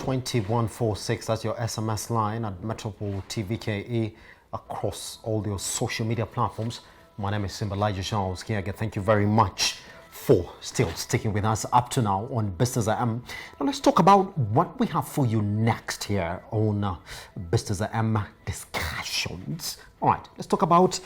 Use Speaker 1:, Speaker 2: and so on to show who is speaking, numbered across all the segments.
Speaker 1: 2146. That's your SMS line at Metropole TVKE across all your social media platforms. My name is Simbalaji Charles Kiaga. Thank you very much for still sticking with us up to now on Business AM. Now let's talk about what we have for you next here on Business AM discussions. All right, let's talk about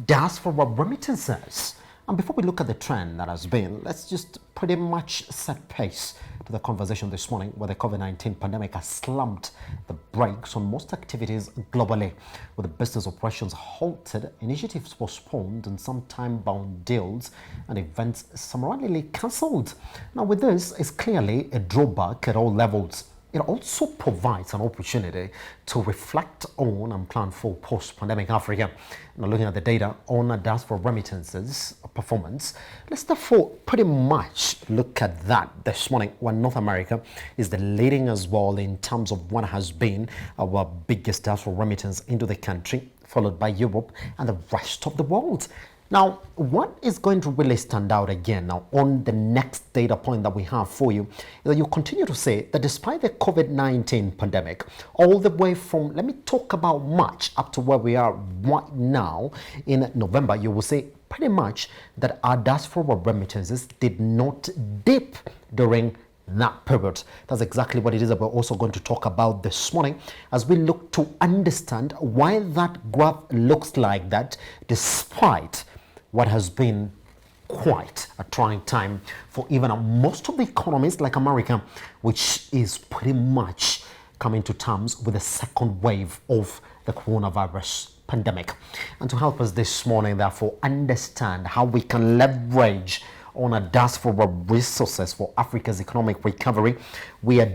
Speaker 1: Diaspora remittances. And before we look at the trend that has been, let's just pretty much set pace to the conversation this morning, where the COVID-19 pandemic has slammed the brakes on most activities globally, with the business operations halted, initiatives postponed, and some time-bound deals and events summarily cancelled. Now, with this, it's clearly a drawback at all levels. It also provides an opportunity to reflect on and plan for post-pandemic Africa. Now, looking at the data on Diaspora remittances performance, let's therefore pretty much look at that this morning, when North America is the leading as well in terms of what has been our biggest Diaspora remittance into the country, followed by Europe and the rest of the world. Now, what is going to really stand out again now on the next data point that we have for you is that you continue to say that despite the COVID-19 pandemic, all the way from, let me talk about March up to where we are right now in November, you will say pretty much that our Diaspora remittances did not dip during that period. That's exactly what it is that we're also going to talk about this morning as we look to understand why that graph looks like that, despite what has been quite a trying time for even most of the economies like America, which is pretty much coming to terms with the second wave of the coronavirus pandemic. And to help us this morning, therefore, understand how we can leverage on a Diaspora resources for Africa's economic recovery, we are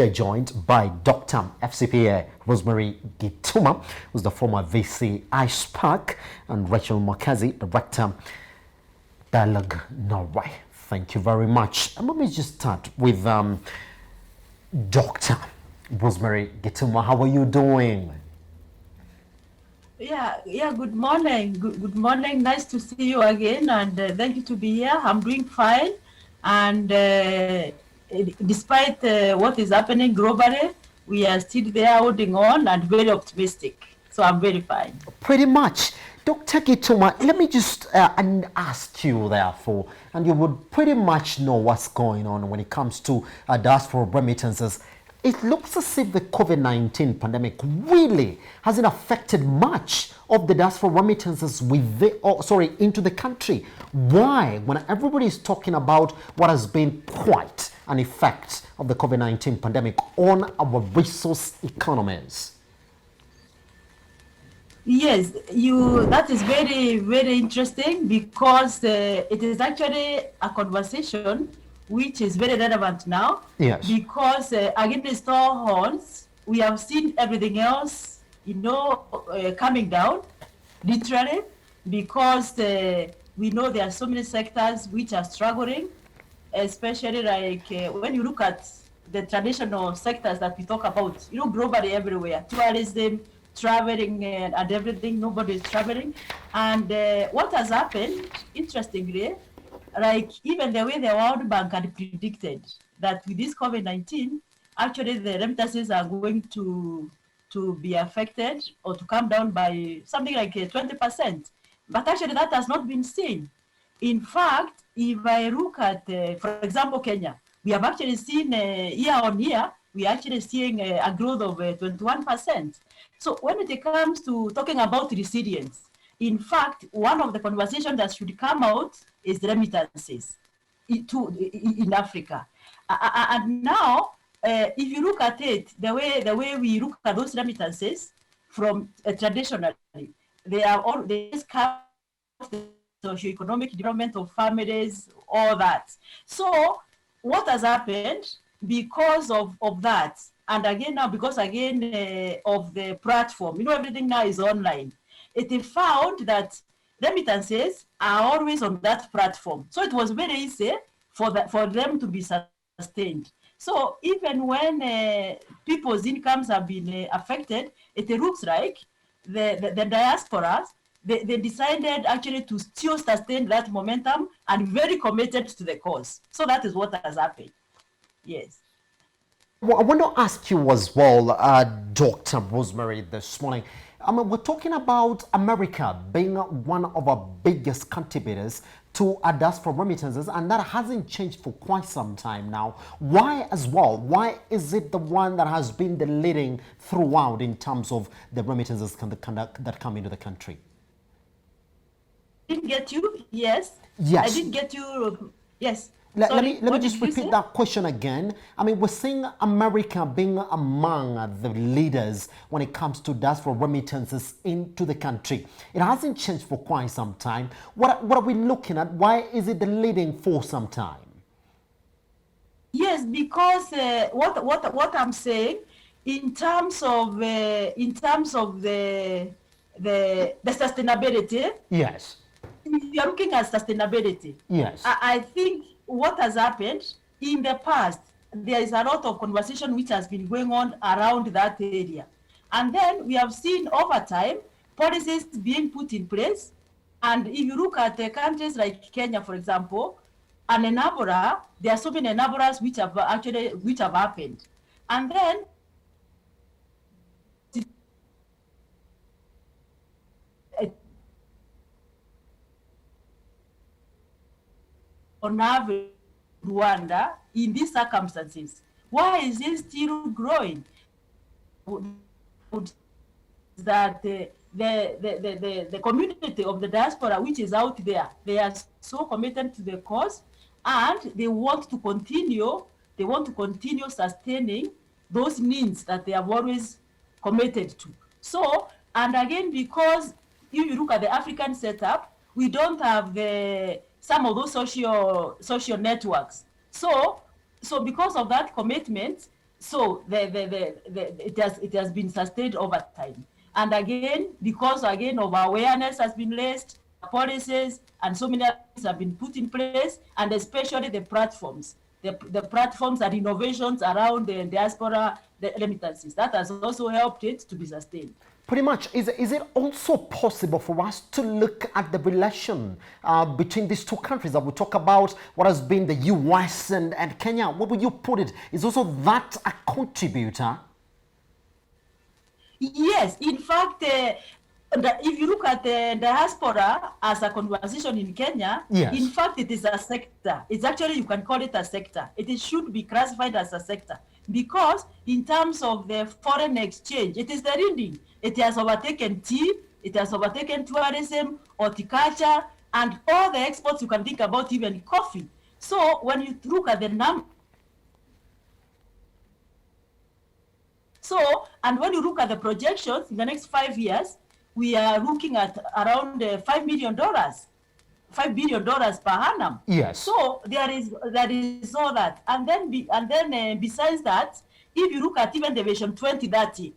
Speaker 1: joined by Dr. FCPA Rosemary Gituma, who's the former VC ISPAC, and Rachel Makazi, Director, Dialogue Norway. Thank you very much. And let me just start with Dr. Rosemary Gituma. How are you doing?
Speaker 2: Yeah. Good morning. Good morning. Nice to see you again, and thank you to be here. I'm doing fine, and despite what is happening globally, we are still there holding on and very optimistic. So I'm very fine.
Speaker 1: Pretty much. Dr. Gituma, let me just ask you therefore, and you would pretty much know what's going on when it comes to Diaspora remittances. It looks as if the COVID-19 pandemic really hasn't affected much of the Diaspora remittances into the country. Why? When everybody is talking about what has been quite an effect of the COVID-19 pandemic on our resource economies.
Speaker 2: Yes, that is very, very interesting, because it is actually a conversation which is very relevant now.
Speaker 1: Yes.
Speaker 2: Because against all odds, we have seen everything else, coming down, literally, because we know there are so many sectors which are struggling, especially like when you look at the traditional sectors that we talk about, globally everywhere, tourism, traveling, and everything, nobody is traveling. And what has happened, interestingly, like even the way the World Bank had predicted that with this COVID-19, actually the remittances are going to be affected or to come down by something like 20%. But actually that has not been seen. In fact, if I look at, for example, Kenya, we have actually seen year on year, we are actually seeing a growth of 21%. So when it comes to talking about resilience, in fact, one of the conversations that should come out is remittances in Africa. And now, if you look at it, the way we look at those remittances from traditionally, they come the socio-economic development of families, all that. So what has happened because of that, and again now because of the platform, everything now is online. It is found that remittances are always on that platform. So it was very easy for them to be sustained. So even when people's incomes have been affected, it looks like the diasporas, they decided actually to still sustain that momentum and very committed to the cause. So that is what has happened. Yes.
Speaker 1: Well, I want to ask you as well, Dr. Rosemary, this morning. I mean, we're talking about America being one of our biggest contributors to our diaspora remittances, and that hasn't changed for quite some time now. Why as well? Why is it the one that has been the leading throughout in terms of the remittances that come into the country?
Speaker 2: Didn't get you? Yes.
Speaker 1: Yes.
Speaker 2: I didn't get you. Yes.
Speaker 1: Let me just repeat that question again. I mean, we're seeing America being among the leaders when it comes to diaspora remittances into the country. It hasn't changed for quite some time. What are we looking at? Why is it the leading for some time?
Speaker 2: Yes, because what I'm saying in terms of the sustainability.
Speaker 1: Yes.
Speaker 2: If you're looking at sustainability,
Speaker 1: yes,
Speaker 2: I think what has happened in the past, there is a lot of conversation which has been going on around that area. And then we have seen over time policies being put in place. And if you look at the countries like Kenya, for example, an enabler, there are so many enablers which have happened. And then on average, Rwanda, in these circumstances, why is it still growing? That the community of the diaspora, which is out there, they are so committed to the cause, and they want to continue sustaining those needs that they have always committed to. So, and again, because if you look at the African setup, we don't have some of those social networks. So because of that commitment, so it has been sustained over time. And again, because again of awareness has been raised, policies and so many things have been put in place, and especially the platforms and innovations around the diaspora, the remittances, that has also helped it to be sustained.
Speaker 1: Pretty much. Is it also possible for us to look at the relation between these two countries that we talk about, what has been the US and Kenya? What would you put it? Is also that a contributor?
Speaker 2: Yes, in fact, if you look at the diaspora as a conversation in Kenya,
Speaker 1: yes,
Speaker 2: in fact, it is a sector. It's actually, you can call it a sector. It should be classified as a sector because in terms of the foreign exchange, it is the leading. It has overtaken tea, it has overtaken tourism, horticulture, and all the exports you can think about, even coffee. So when you look at the number, and when you look at the projections in the next 5 years, we are looking at around $5 billion per annum.
Speaker 1: Yes.
Speaker 2: So there is all that, and then besides that, if you look at even the Vision 2030,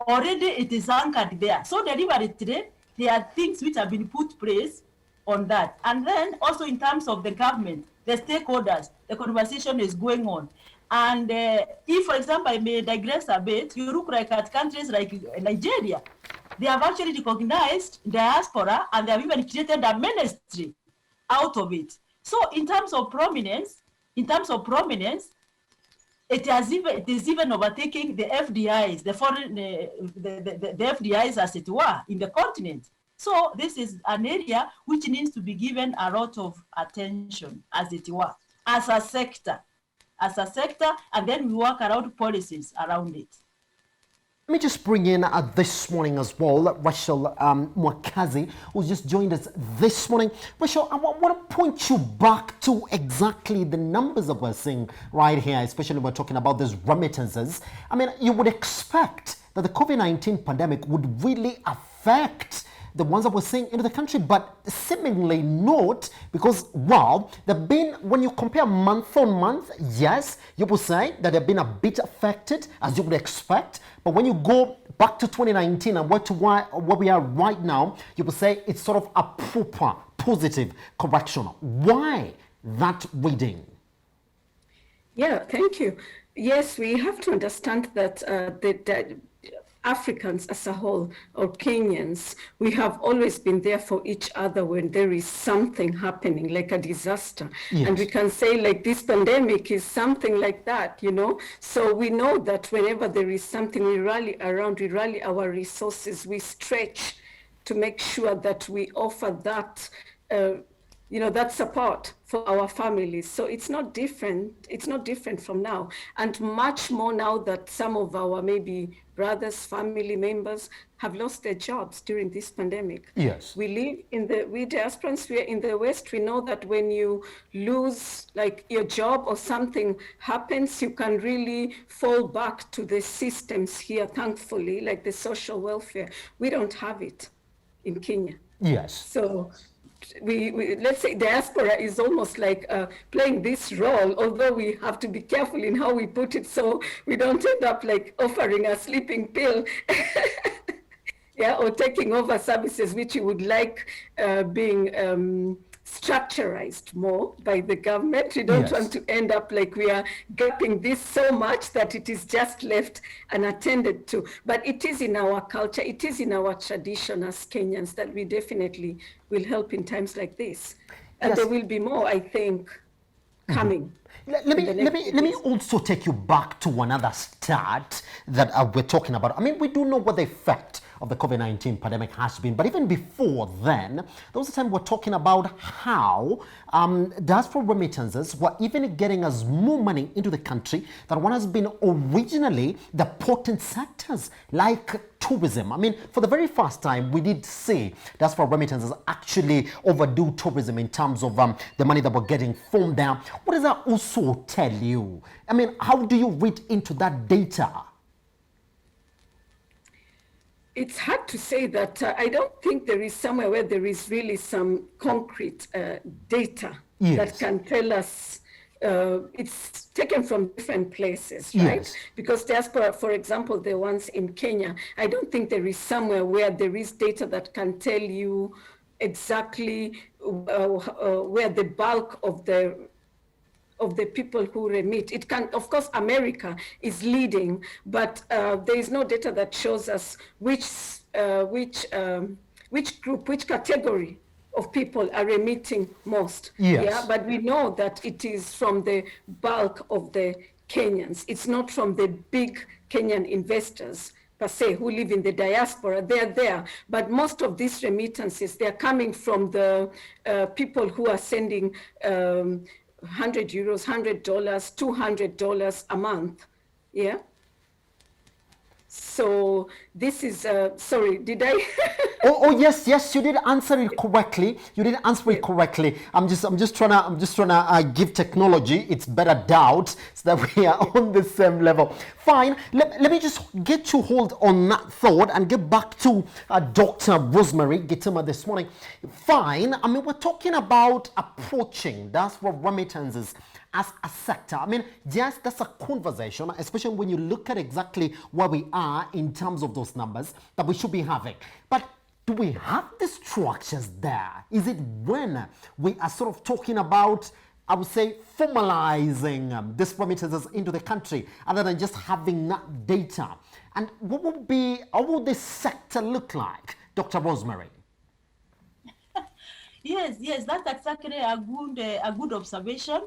Speaker 2: already it is anchored there. So deliberately, there are things which have been put place on that. And then also in terms of the government, the stakeholders, the conversation is going on. And if, for example, I may digress a bit, you look like at countries like Nigeria, they have actually recognized diaspora and they have even created a ministry out of it. So in terms of prominence, it is even overtaking the FDIs, the foreign, the FDIs as it were in the continent. So this is an area which needs to be given a lot of attention, as it were, as a sector, and then we work around policies around it.
Speaker 1: Let me just bring in this morning as well, Rachel Mwakazi, who's just joined us this morning. Rachel, I want to point you back to exactly the numbers that we're seeing right here, especially when we're talking about these remittances. I mean, you would expect that the COVID-19 pandemic would really affect the ones that we're seeing into the country, but seemingly not, because, well, they've been, when you compare month on month, yes, you would say that they've been a bit affected, as you would expect, but when you go back to 2019 and where we are right now, you would say it's sort of a proper, positive correction. Why that reading?
Speaker 3: Yeah, thank you. Yes, we have to understand that Africans as a whole, or Kenyans, we have always been there for each other when there is something happening, like a disaster.
Speaker 1: Yes.
Speaker 3: And we can say, like, this pandemic is something like that, you know? So we know that whenever there is something, we rally around, we rally our resources, we stretch to make sure that we offer that, that support for our families. So it's not different. It's not different from now, and much more now that some of our maybe brothers, family members have lost their jobs during this pandemic.
Speaker 1: Yes.
Speaker 3: We diasporans, we are in the West. We know that when you lose like your job or something happens, you can really fall back to the systems here, thankfully, like the social welfare. We don't have it in Kenya.
Speaker 1: Yes.
Speaker 3: So we let's say diaspora is almost like playing this role, although we have to be careful in how we put it so we don't end up like offering a sleeping pill yeah, or taking over services which you would like being structurized more by the government. We don't want to end up like we are gapping this so much that it is just left unattended to. But it is in our culture, it is in our tradition as Kenyans that we definitely will help in times like this. And there will be more, I think, coming.
Speaker 1: Let me also take you back to another start that we're talking about. I mean, we do know what the effect of the COVID-19 pandemic has been, but even before then, there was a time we're talking about how diaspora remittances were even getting us more money into the country than what has been originally the potent sectors like tourism. I mean, for the very first time, we did see diaspora remittances actually overdo tourism in terms of the money that we're getting from them. What does that also tell you? I mean, how do you read into that data?
Speaker 3: It's hard to say that. I don't think there is somewhere where there is really some concrete data that can tell us. It's taken from different places, right?
Speaker 1: Yes.
Speaker 3: Because diaspora, for example, the ones in Kenya, I don't think there is somewhere where there is data that can tell you exactly where the bulk of the people who remit. It can, of course, America is leading, but there is no data that shows us which group, which category of people are remitting most.
Speaker 1: Yes.
Speaker 3: Yeah, but we know that it is from the bulk of the Kenyans. It's not from the big Kenyan investors per se who live in the diaspora. They're there, but most of these remittances, they're coming from the people who are sending €100, $100, $200 a month. Yeah. So this is, sorry, did I?
Speaker 1: oh yes, you did answer it correctly. You did answer it correctly. I'm just trying to give technology its better doubt so that we are on the same level. Fine. Let me just get to hold on that thought and get back to Dr. Rosemary Gittema this morning. Fine. I mean, we're talking about approaching diaspora remittances as a sector. I mean, yes, that's a conversation, especially when you look at exactly where we are in terms of those numbers that we should be having. But do we have the structures there? Is it when we are sort of talking about, I would say, formalizing these remittances into the country, other than just having that data? And what would this sector look like, Dr. Rosemary?
Speaker 2: Yes, that's exactly a good observation.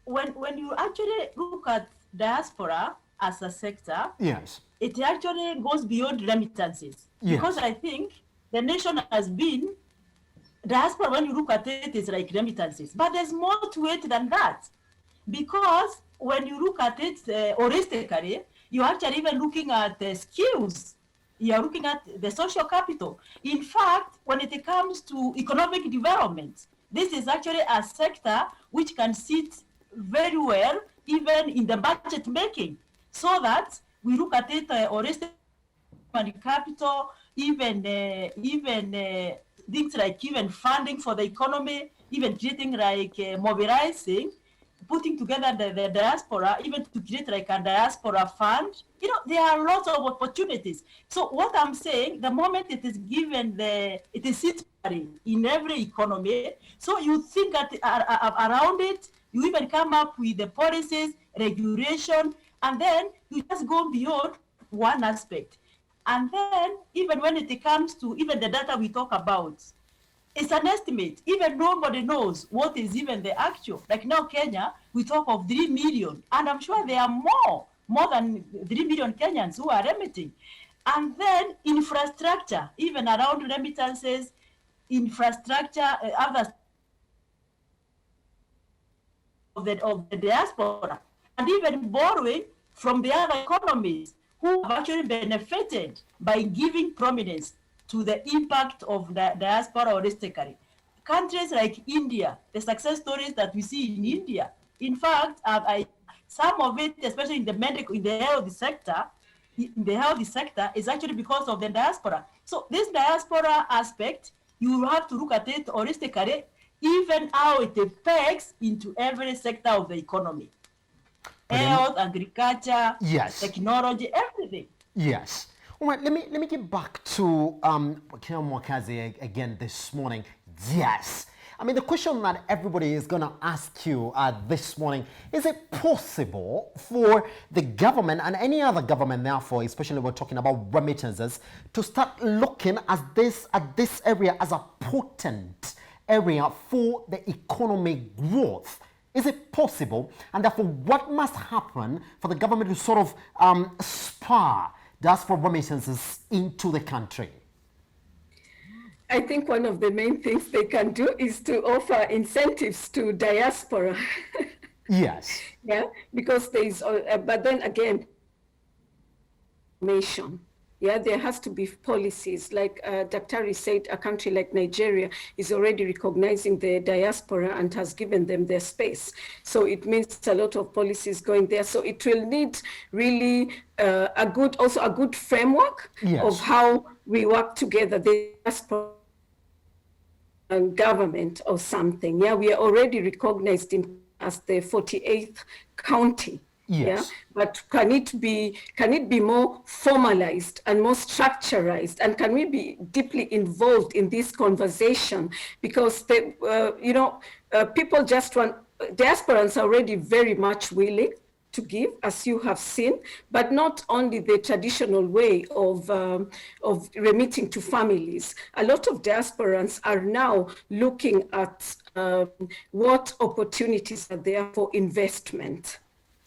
Speaker 2: When you actually look at diaspora as a sector,
Speaker 1: yes,
Speaker 2: it actually goes beyond remittances.
Speaker 1: Yes.
Speaker 2: Because I think the nation has been, diaspora, when you look at it, is like remittances. But there's more to it than that. Because when you look at it holistically, you're actually even looking at the skills. You're looking at the social capital. In fact, when it comes to economic development, this is actually a sector which can sit very well even in the budget making, so that we look at it holistic capital, even things like even funding for the economy, even creating like mobilizing, putting together the diaspora, even to create like a diaspora fund. You know, there are lots of opportunities. So what I'm saying, the moment it is given, it is situated in every economy. So you think that around it, you even come up with the policies, regulation, and then you just go beyond one aspect. And then even when it comes to even the data we talk about, it's an estimate. Even nobody knows what is even the actual. Like now Kenya, we talk of 3 million, and I'm sure there are more than 3 million Kenyans who are remitting. And then infrastructure, even around remittances, infrastructure, other of the diaspora, and even borrowing from the other economies who have actually benefited by giving prominence to the impact of the diaspora holistically. Countries like India, the success stories that we see in India, in fact, some of it, especially in the health sector, is actually because of the diaspora. So this diaspora aspect, you have to look at it holistically, even how it affects into every sector of the economy. Health, agriculture,
Speaker 1: yes,
Speaker 2: technology, everything.
Speaker 1: Yes. All right, let me get back to Kenya Mwakazi again this morning. Yes. I mean, the question that everybody is going to ask you this morning, is it possible for the government and any other government, therefore, especially we're talking about remittances, to start looking at this area as a potent area for the economic growth? Is it possible? And therefore, what must happen for the government to sort of spur diaspora remittances into the country?
Speaker 3: I think one of the main things they can do is to offer incentives to diaspora.
Speaker 1: Yes.
Speaker 3: Yeah, because there is, but then again, information. Yeah, there has to be policies. Like Dr. said, a country like Nigeria is already recognizing the diaspora and has given them their space. So it means a lot of policies going there. So it will need really a good framework, yes, of how we work together, the diaspora and government or something. Yeah, we are already recognized as the 48th county. Yes. Yeah, but can it be more formalized and more structurized, and can we be deeply involved in this conversation? Because people just want, diasporans are already very much willing to give, as you have seen, but not only the traditional way of remitting to families. A lot of diasporans are now looking at what opportunities are there for investment.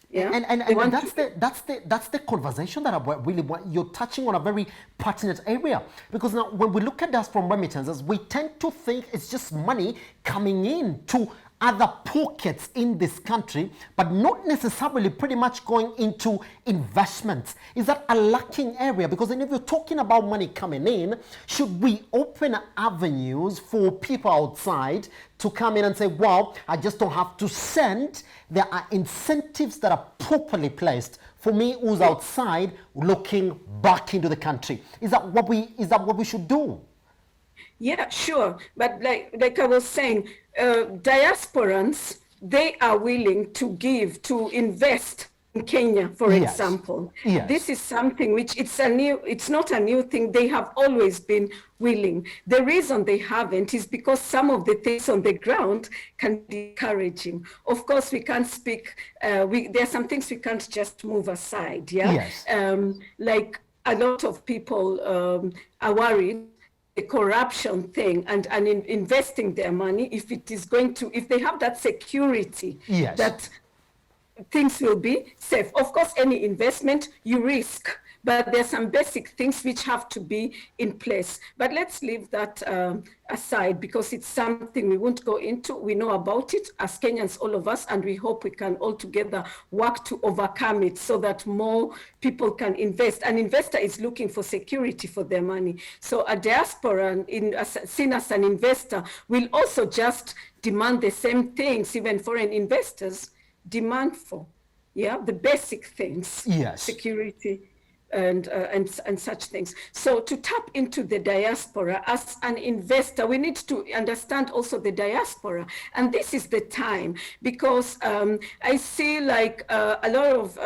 Speaker 3: Yeah.
Speaker 1: And that's the conversation that I really want. You're touching on a very pertinent area, because now when we look at diaspora remittances, we tend to think it's just money coming in to other pockets in this country, but not necessarily pretty much going into investments. Is that a lacking area? Because then if you're talking about money coming in, should we open avenues for people outside to come in and say, well, I just don't have to send. There are incentives that are properly placed for me who's outside looking back into the country. Is that what we should do?
Speaker 3: Yeah, sure. But like I was saying, diasporans, they are willing to give, to invest in Kenya, for yes, example. Yes. This is something which it's not a new thing. They have always been willing. The reason they haven't is because some of the things on the ground can be discouraging. Of course, we can't speak, there are some things we can't just move aside, yeah? Yes. Like a lot of people are worried the corruption thing and investing their money, if they have that security, yes, that things will be safe. Of course, any investment you risk, but there's some basic things which have to be in place. But let's leave that aside, because it's something we won't go into. We know about it as Kenyans, all of us, and we hope we can all together work to overcome it so that more people can invest. An investor is looking for security for their money. So a diaspora, seen as an investor, will also just demand the same things even foreign investors demand for, yeah, the basic things, yes, security and such things. So to tap into the diaspora as an investor, we need to understand also the diaspora, and this is the time, because I see like a lot of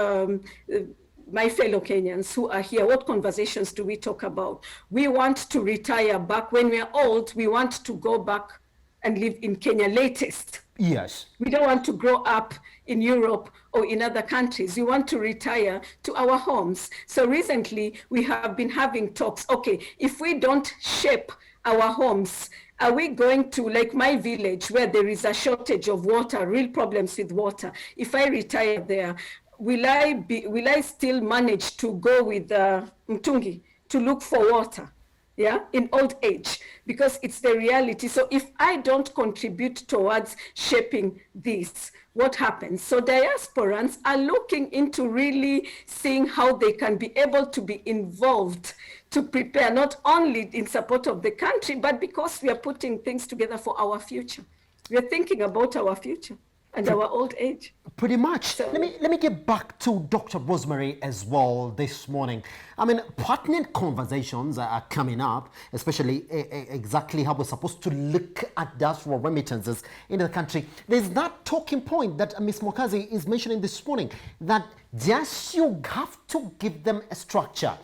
Speaker 3: my fellow Kenyans who are here, what conversations do we talk about? We want to retire back. When we're old, we want to go back and live in Kenya latest.
Speaker 1: Yes.
Speaker 3: We don't want to grow up in Europe or in other countries. We want to retire to our homes. So recently, we have been having talks. Okay, if we don't shape our homes, are we going to, like my village, where there is a shortage of water, real problems with water? If I retire there, will I still manage to go with Mtungi to look for water? Yeah, in old age, because it's the reality. So if I don't contribute towards shaping this, what happens? So diasporans are looking into really seeing how they can be able to be involved to prepare, not only in support of the country, but because we are putting things together for our future. We are thinking about our future and our old age.
Speaker 1: Pretty much.
Speaker 3: So,
Speaker 1: let me get back to Dr. Rosemary as well this morning. I mean, pertinent conversations are coming up, especially exactly how we're supposed to look at diaspora remittances into the country. There's that talking point that Ms. Mokazi is mentioning this morning, that yes, you have to give them a structure.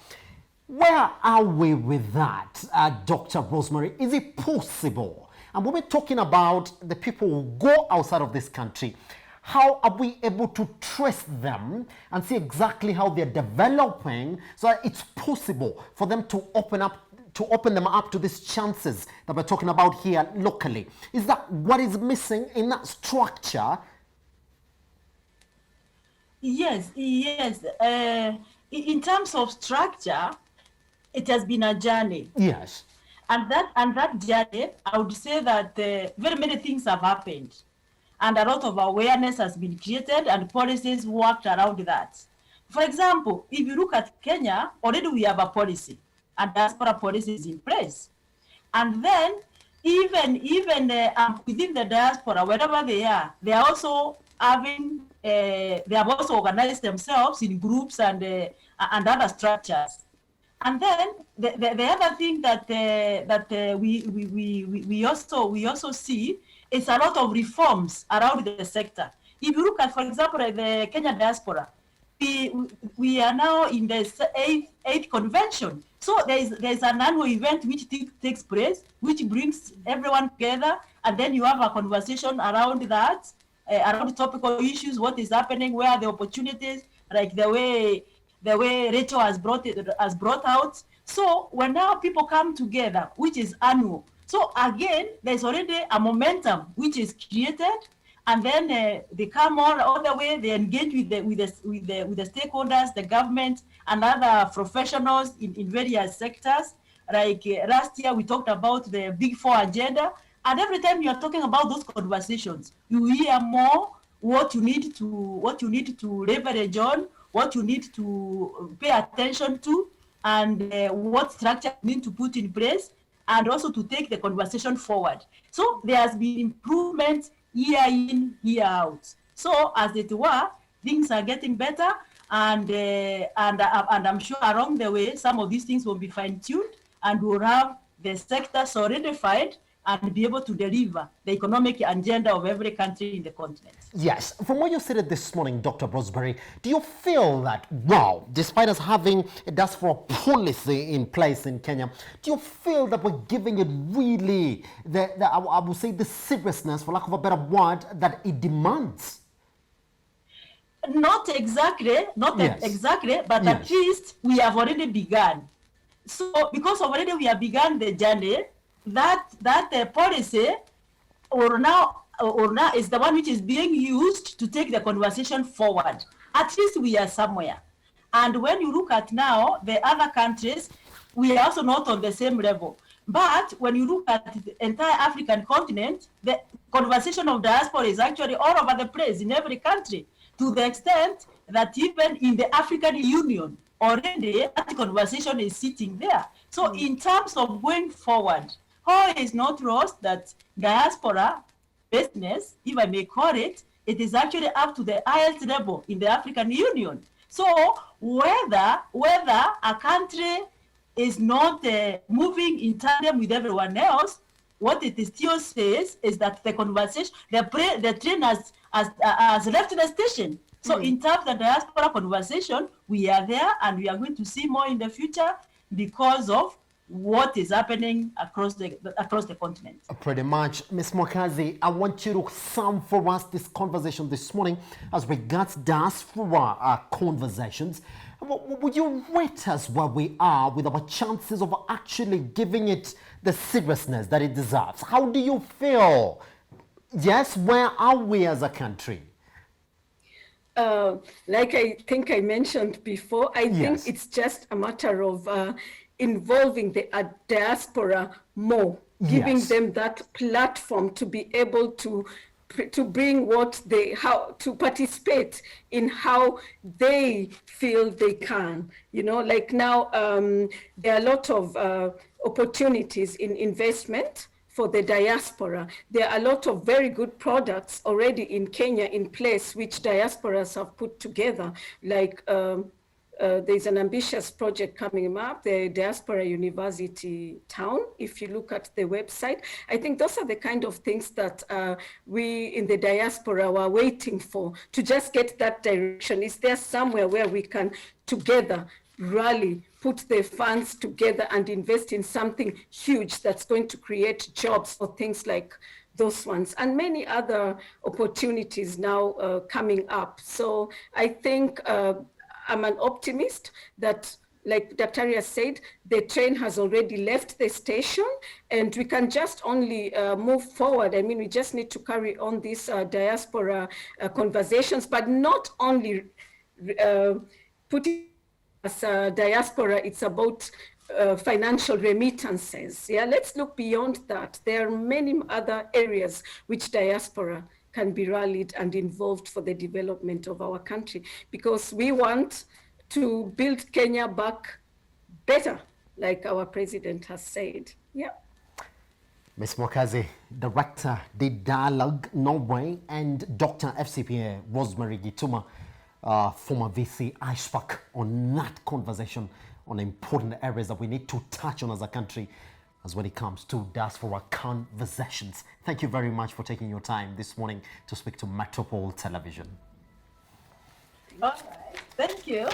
Speaker 1: Where are we with that, Dr. Rosemary? Is it possible? And when we're talking about the people who go outside of this country, how are we able to trace them and see exactly how they're developing so that it's possible for them to open them up to these chances that we're talking about here locally? Is that what is missing in that structure?
Speaker 2: Yes. In terms of structure, it has been a journey.
Speaker 1: Yes.
Speaker 2: And that journey, I would say that very many things have happened. And a lot of awareness has been created and policies worked around that. For example, if you look at Kenya, already we have a policy, and diaspora policy is in place. And then even within the diaspora, wherever they are also having, they have also organized themselves in groups and other structures. And then the other thing that we also see is a lot of reforms around the sector. If you look at, for example, the Kenya diaspora, we are now in the eighth convention. So there's an annual event which takes place, which brings everyone together, and then you have a conversation around that, around topical issues, what is happening, where are the opportunities, like the way Rachel has brought out. So when now people come together, which is annual, so again there's already a momentum which is created, and then they come all the way. They engage with the stakeholders, the government, and other professionals in various sectors. Like last year we talked about the Big Four agenda, and every time you are talking about those conversations, you hear more what you need to leverage on, what you need to pay attention to, and what structure you need to put in place, and also to take the conversation forward. So there has been improvements year in, year out. So as it were, things are getting better, and I'm sure along the way, some of these things will be fine-tuned, and we'll have the sector solidified and be able to deliver the economic agenda of every country in the continent.
Speaker 1: Yes. From what you said this morning, Dr. Rosemary, do you feel that, wow, despite us having a diaspora policy in place in Kenya, do you feel that we're giving it really, I would say, the seriousness, for lack of a better word, that it demands?
Speaker 2: Not exactly, but yes. At least we have already begun. So because already we have begun the journey, that policy or now is the one which is being used to take the conversation forward. At least we are somewhere. And when you look at now the other countries, we are also not on the same level. But when you look at the entire African continent, the conversation of diaspora is actually all over the place in every country, to the extent that even in the African Union, already that conversation is sitting there. So in terms of going forward, hope is not lost that diaspora business, if I may call it, it is actually up to the highest level in the African Union. So whether a country is not moving in tandem with everyone else, what it still says is that the conversation, the train has left the station. So in terms of the diaspora conversation, we are there, and we are going to see more in the future because of what is happening across the continent.
Speaker 1: Pretty much. Ms. Mwakazi, I want you to sum for us this conversation this morning as regards diaspora conversations. Would you rate us where we are with our chances of actually giving it the seriousness that it deserves? How do you feel? Yes, where are we as a country?
Speaker 3: Like I think I mentioned before, I think it's just a matter of involving the diaspora more, giving them that platform to be able to bring to participate in how they feel they can. You know, like now there are a lot of opportunities in investment for the diaspora. There are a lot of very good products already in Kenya in place, which diasporas have put together, like there's an ambitious project coming up, the Diaspora University Town. If you look at the website, I think those are the kind of things that we in the diaspora were waiting for, to just get that direction. Is there somewhere where we can together rally, put the funds together and invest in something huge that's going to create jobs or things like those ones, and many other opportunities now coming up. So I think I'm an optimist that, like Dr. said, the train has already left the station and we can just only move forward. I mean, we just need to carry on these diaspora conversations, but not only putting as a diaspora, it's about financial remittances. Yeah, let's look beyond that. There are many other areas which diaspora can be rallied and involved for the development of our country, because we want to build Kenya back better, like our president has said. Yeah.
Speaker 1: Ms. Mwakazi, Director, the Dialogue Norway, and Dr. FCPA Rosemary Gituma, former VC ISPAC, on that conversation on important areas that we need to touch on as a country as when it comes to diaspora conversations. Thank you very much for taking your time this morning to speak to Metropole Television.
Speaker 2: All right. Thank you.